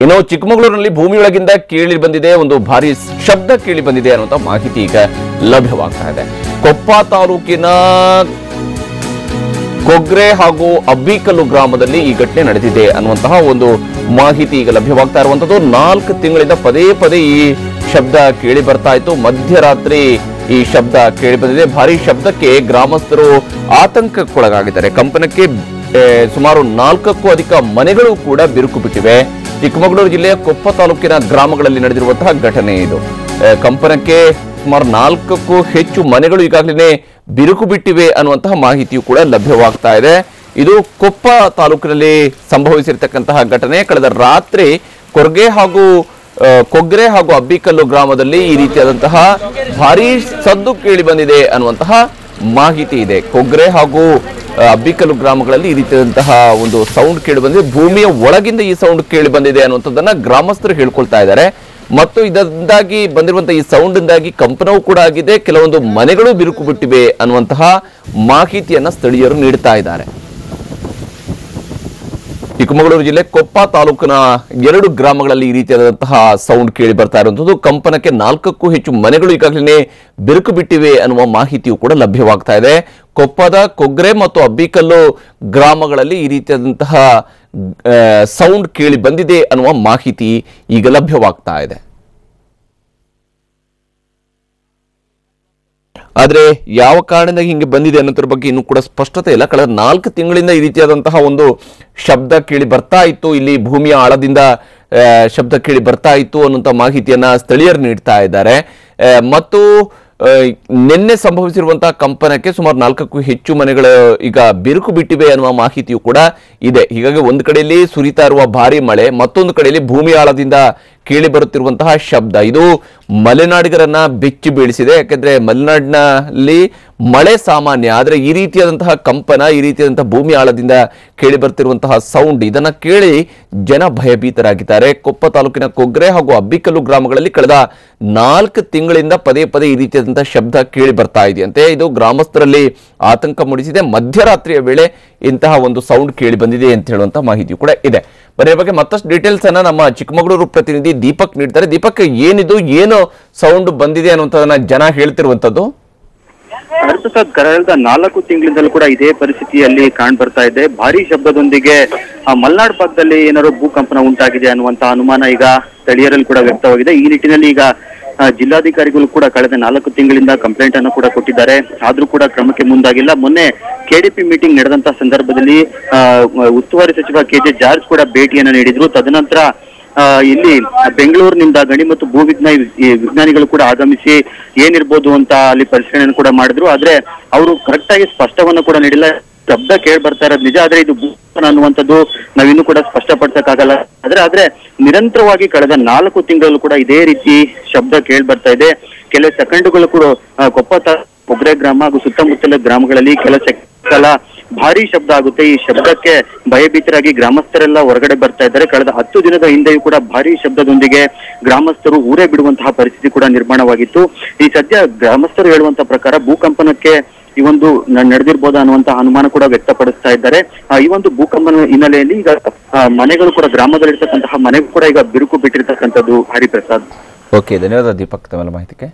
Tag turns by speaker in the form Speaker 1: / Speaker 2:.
Speaker 1: ಇನ್ನು ಚಿಕ್ಕಮಗಳೂರಿನಲ್ಲಿ ಭೂಮಿಯೊಳಗಿಂದ ಕೇಳಿ ಬಂದಿದೆ ಒಂದು ಭಾರಿ ಶಬ್ದ ಕೇಳಿ ಬಂದಿದೆ ಅನ್ನುವಂತ ಮಾಹಿತಿ ಈಗ ಲಭ್ಯವಾಗ್ತಾ ಇದೆ. ಕೊಪ್ಪ ತಾಲೂಕಿನ ಕೊಗ್ರೆ ಹಾಗೂ ಅಬ್ಬಿಕಲ್ಲು ಗ್ರಾಮದಲ್ಲಿ ಈ ಘಟನೆ ನಡೆದಿದೆ ಅನ್ನುವಂತಹ ಒಂದು ಮಾಹಿತಿ ಈಗ ಲಭ್ಯವಾಗ್ತಾ ಇರುವಂತದ್ದು. 4 ತಿಂಗಳಿಂದ ಪದೇ ಪದೇ ಈ ಶಬ್ದ ಕೇಳಿ ಬರ್ತಾ ಇತ್ತು. ಮಧ್ಯರಾತ್ರಿ ಈ ಶಬ್ದ ಕೇಳಿ ಬಂದಿದೆ. ಭಾರಿ ಶಬ್ದಕ್ಕೆ ಗ್ರಾಮಸ್ಥರು ಆತಂಕಕ್ಕೊಳಗಾಗಿದ್ದಾರೆ. ಕಂಪನಕ್ಕೆ ಸುಮಾರು 4ಕ್ಕೂ ಅಧಿಕ ಮನೆಗಳು ಕೂಡ ಬಿರುಕು ಬಿಟ್ಟಿವೆ. ಚಿಕ್ಕಮಗಳೂರು ಜಿಲ್ಲೆಯ ಕೊಪ್ಪ ತಾಲೂಕಿನ ಗ್ರಾಮಗಳಲ್ಲಿ ನಡೆದಿರುವಂತಹ ಘಟನೆ ಇದು. ಕಂಪನಕ್ಕೆ ಸುಮಾರು 4ಕ್ಕೂ ಹೆಚ್ಚು ಮನೆಗಳು ಈಗಾಗಲೇ ಬಿರುಕು ಬಿಟ್ಟಿವೆ ಅನ್ನುವಂತಹ ಮಾಹಿತಿಯು ಕೂಡ ಲಭ್ಯವಾಗ್ತಾ ಇದೆ. ಇದು ಕೊಪ್ಪ ತಾಲೂಕಿನಲ್ಲಿ ಸಂಭವಿಸಿರ್ತಕ್ಕಂತಹ ಘಟನೆ. ಕಳೆದ ರಾತ್ರಿ ಕೊಗ್ರೆ ಹಾಗೂ ಅಬ್ಬಿಕಲ್ಲು ಗ್ರಾಮದಲ್ಲಿ ಈ ರೀತಿಯಾದಂತಹ ಭಾರೀ ಸದ್ದು ಕೇಳಿ ಬಂದಿದೆ ಅನ್ನುವಂತಹ ಮಾಹಿತಿ ಇದೆ. ಕೊಗ್ರೆ ಹಾಗೂ ಅಬ್ಬಿಕಲ್ಲು ಗ್ರಾಮಗಳಲ್ಲಿ ಈ ರೀತಿಯಾದಂತಹ ಒಂದು ಸೌಂಡ್ ಕೇಳಿ ಬಂದಿದೆ. ಭೂಮಿಯ ಒಳಗಿಂದ ಈ ಸೌಂಡ್ ಕೇಳಿ ಬಂದಿದೆ ಅನ್ನುವಂಥದ್ದನ್ನ ಗ್ರಾಮಸ್ಥರು ಹೇಳ್ಕೊಳ್ತಾ ಇದ್ದಾರೆ. ಮತ್ತು ಇದರಿಂದಾಗಿ ಬಂದಿರುವಂತಹ ಈ ಸೌಂಡ್ ಇಂದಾಗಿ ಕಂಪನವೂ ಕೂಡ ಆಗಿದೆ, ಕೆಲವೊಂದು ಮನೆಗಳು ಬಿರುಕು ಬಿಟ್ಟಿವೆ ಅನ್ನುವಂತಹ ಮಾಹಿತಿಯನ್ನ ಸ್ಥಳೀಯರು ನೀಡ್ತಾ ಇದ್ದಾರೆ. ಚಿಕ್ಕಮಗಳೂರು ಜಿಲ್ಲೆ ಕೊಪ್ಪ ತಾಲೂಕಿನ 2 ಗ್ರಾಮಗಳಲ್ಲಿ ಈ ರೀತಿಯಾದಂತಹ ಸೌಂಡ್ ಕೇಳಿ ಬರ್ತಾ ಇರುವಂತದ್ದು. ಕಂಪನಕ್ಕೆ 4ಕ್ಕೂ ಹೆಚ್ಚು ಮನೆಗಳು ಈಗಾಗಲೇ ಬಿರುಕು ಬಿಟ್ಟಿವೆ ಅನ್ನುವ ಮಾಹಿತಿಯು ಕೂಡ ಲಭ್ಯವಾಗ್ತಾ ಇದೆ. ಕೊಪ್ಪದ ಕೊಗ್ರೆ ಮತ್ತು ಅಬ್ಬಿಕಲ್ಲು ಗ್ರಾಮಗಳಲ್ಲಿ ಈ ರೀತಿಯಾದಂತಹ ಸೌಂಡ್ ಕೇಳಿ ಬಂದಿದೆ ಅನ್ನುವ ಮಾಹಿತಿ ಈಗ ಲಭ್ಯವಾಗ್ತಾ ಇದೆ. ಆದ್ರೆ ಯಾವ ಕಾರಣದಿಂದ ಹಿಂಗೆ ಬಂದಿದೆ ಅನ್ನೋದ್ರ ಬಗ್ಗೆ ಇನ್ನೂ ಕೂಡ ಸ್ಪಷ್ಟತೆ ಇಲ್ಲ. ಕಳೆದ 4 ತಿಂಗಳಿಂದ ಈ ರೀತಿಯಾದಂತಹ ಒಂದು ಶಬ್ದ ಕೇಳಿ ಬರ್ತಾ ಇತ್ತು. ಇಲ್ಲಿ ಭೂಮಿಯ ಆಳದಿಂದ ಶಬ್ದ ಕೇಳಿ ಬರ್ತಾ ಇತ್ತು ಅನ್ನುವಂಥ ಮಾಹಿತಿಯನ್ನ ಸ್ಥಳೀಯರು ನೀಡ್ತಾ ಇದ್ದಾರೆ. ಮತ್ತು ನಿನ್ನೆ ಸಂಭವಿಸಿರುವಂತಹ ಕಂಪನಕ್ಕೆ ಸುಮಾರು 4ಕ್ಕೂ ಹೆಚ್ಚು ಮನೆಗಳು ಈಗ ಬಿರುಕು ಬಿಟ್ಟಿವೆ ಅನ್ನುವ ಮಾಹಿತಿಯು ಕೂಡ ಇದೆ. ಹೀಗಾಗಿ ಒಂದು ಕಡೆಯಲ್ಲಿ ಸುರಿತಾ ಇರುವ ಭಾರಿ ಮಳೆ, ಮತ್ತೊಂದು ಕಡೆಯಲ್ಲಿ ಭೂಮಿ ಆಳದಿಂದ ಕೇಳಿ ಬರುತ್ತಿರುವಂತಹ ಶಬ್ದ ಇದು ಮಲೆನಾಡಿಗರನ್ನ ಬೆಚ್ಚಿ ಬೀಳಿಸಿದೆ. ಯಾಕೆಂದ್ರೆ ಮಲೆನಾಡಿನಲ್ಲಿ ಮಳೆ ಸಾಮಾನ್ಯ, ಆದ್ರೆ ಈ ರೀತಿಯಾದಂತಹ ಕಂಪನ, ಈ ರೀತಿಯಾದಂತಹ ಭೂಮಿ ಆಳದಿಂದ ಕೇಳಿ ಬರ್ತಿರುವಂತಹ ಸೌಂಡ್ ಇದನ್ನ ಕೇಳಿ ಜನ ಭಯಭೀತರಾಗಿದ್ದಾರೆ. ಕೊಪ್ಪ ತಾಲೂಕಿನ ಕೊಗ್ರೆ ಹಾಗೂ ಅಬ್ಬಿಕಲ್ಲು ಗ್ರಾಮಗಳಲ್ಲಿ ಕಳೆದ 4 ತಿಂಗಳಿಂದ ಪದೇ ಪದೇ ಈ ರೀತಿಯಾದಂತಹ ಶಬ್ದ ಕೇಳಿ ಬರ್ತಾ ಇದೆಯಂತೆ. ಇದು ಗ್ರಾಮಸ್ಥರಲ್ಲಿ ಆತಂಕ ಮೂಡಿಸಿದೆ. ಮಧ್ಯರಾತ್ರಿಯ ವೇಳೆ ಇಂತಹ ಒಂದು ಸೌಂಡ್ ಕೇಳಿ ಬಂದಿದೆ ಅಂತ ಹೇಳುವಂತಹ ಮಾಹಿತಿಯು ಕೂಡ ಇದೆ. ಬರೀ ಬಗ್ಗೆ ಮತ್ತಷ್ಟು ಡೀಟೇಲ್ಸ್ ಅನ್ನ ನಮ್ಮ ಚಿಕ್ಕಮಗಳೂರು ಪ್ರತಿನಿಧಿ ದೀಪಕ್ ನೀಡ್ತಾರೆ. ದೀಪಕ್, ಏನು ಸೌಂಡ್ ಬಂದಿದೆ ಅನ್ನುವಂಥದ್ದನ್ನ ಜನ ಹೇಳ್ತಿರುವಂತದ್ದು?
Speaker 2: ಪ್ರಸಾದ್, ಕಳೆದ 4 ತಿಂಗಳಿಂದಲೂ ಕೂಡ ಇದೇ ಪರಿಸ್ಥಿತಿಯಲ್ಲಿ ಕಾಣ್ ಬರ್ತಾ ಇದೆ. ಭಾರಿ ಶಬ್ದದೊಂದಿಗೆ ಮಲೆನಾಡು ಭಾಗದಲ್ಲಿ ಏನಾದ್ರು ಭೂಕಂಪನ ಉಂಟಾಗಿದೆ ಅನ್ನುವಂತ ಅನುಮಾನ ಈಗ ಸ್ಥಳೀಯರಲ್ಲಿ ಕೂಡ ವ್ಯಕ್ತವಾಗಿದೆ. ಈ ನಿಟ್ಟಿನಲ್ಲಿ ಈಗ ಜಿಲ್ಲಾಧಿಕಾರಿಗಳು ಕೂಡ ಕಳೆದ 4 ತಿಂಗಳಿಂದ ಕಂಪ್ಲೇಂಟ್ ಅನ್ನು ಕೂಡ ಕೊಟ್ಟಿದ್ದಾರೆ. ಆದ್ರೂ ಕೂಡ ಕ್ರಮಕ್ಕೆ ಮುಂದಾಗಿಲ್ಲ. ಮೊನ್ನೆ ಕೆಡಿಪಿ ಮೀಟಿಂಗ್ ನಡೆದಂತ ಸಂದರ್ಭದಲ್ಲಿ ಉಸ್ತುವಾರಿ ಸಚಿವ ಕೆಜೆ ಜಾರ್ಜ್ ಕೂಡ ಭೇಟಿಯನ್ನ ನೀಡಿದ್ರು. ತದನಂತರ ಇಲ್ಲಿ ಬೆಂಗಳೂರಿನಿಂದ ಗಣಿ ಮತ್ತು ವಿಜ್ಞಾನಿಗಳು ಕೂಡ ಆಗಮಿಸಿ ಏನಿರ್ಬೋದು ಅಂತ ಅಲ್ಲಿ ಪರಿಶೀಲನೆ ಕೂಡ ಮಾಡಿದ್ರು. ಆದ್ರೆ ಅವರು ಕರೆಕ್ಟ್ ಆಗಿ ಸ್ಪಷ್ಟವನ್ನು ಕೂಡ ನೀಡಿಲ್ಲ. ಶಬ್ದ ಕೇಳಿ ಬರ್ತಾ ಇರೋದು ನಿಜ, ಆದ್ರೆ ಇದು ಭೂಕಂಪನ ಅನ್ನುವಂಥದ್ದು ನಾವಿನ್ನೂ ಕೂಡ ಸ್ಪಷ್ಟಪಡಿಸಕ್ಕಾಗಲ್ಲ. ಆದ್ರೆ ನಿರಂತರವಾಗಿ ಕಳೆದ 4 ತಿಂಗಳಲ್ಲೂ ಕೂಡ ಇದೇ ರೀತಿ ಶಬ್ದ ಕೇಳಿ ಬರ್ತಾ ಇದೆ. ಕೆಲವು ಸೆಕೆಂಡುಗಳು ಕೂಡ ಕೊಗ್ರೆ ಗ್ರಾಮ ಹಾಗೂ ಸುತ್ತಮುತ್ತಲ ಗ್ರಾಮಗಳಲ್ಲಿ ಕೆಲ ಕಾಲ ಭಾರಿ ಶಬ್ದ ಆಗುತ್ತೆ. ಈ ಶಬ್ದಕ್ಕೆ ಭಯಭೀತರಾಗಿ ಗ್ರಾಮಸ್ಥರೆಲ್ಲ ಹೊರಗಡೆ ಬರ್ತಾ ಇದ್ದಾರೆ. ಕಳೆದ 10 ದಿನದ ಹಿಂದೆಯೂ ಕೂಡ ಭಾರಿ ಶಬ್ದದೊಂದಿಗೆ ಗ್ರಾಮಸ್ಥರು ಊರೇ ಬಿಡುವಂತಹ ಪರಿಸ್ಥಿತಿ ಕೂಡ ನಿರ್ಮಾಣವಾಗಿತ್ತು. ಈ ಸದ್ಯ ಗ್ರಾಮಸ್ಥರು ಹೇಳುವಂತಹ ಪ್ರಕಾರ ಭೂಕಂಪನಕ್ಕೆ ಈ ಒಂದು ನಡೆದಿರ್ಬೋದಾ ಅನ್ನುವಂತಹ ಅನುಮಾನ ಕೂಡ ವ್ಯಕ್ತಪಡಿಸ್ತಾ ಇದ್ದಾರೆ. ಈ ಒಂದು ಭೂಕಂಪನ ಹಿನ್ನೆಲೆಯಲ್ಲಿ ಈಗ ಮನೆಗಳು ಕೂಡ ಗ್ರಾಮದಲ್ಲಿರ್ತಕ್ಕಂತಹ ಮನೆಗಳು ಕೂಡ ಈಗ ಬಿರುಕು ಬಿಟ್ಟಿರ್ತಕ್ಕಂಥದ್ದು. ಹರಿಪ್ರಸಾದ್.
Speaker 1: ಓಕೆ, ಧನ್ಯವಾದ ದೀಪಕ್ ತಮ್ಮ ಮಾಹಿತಿಗೆ.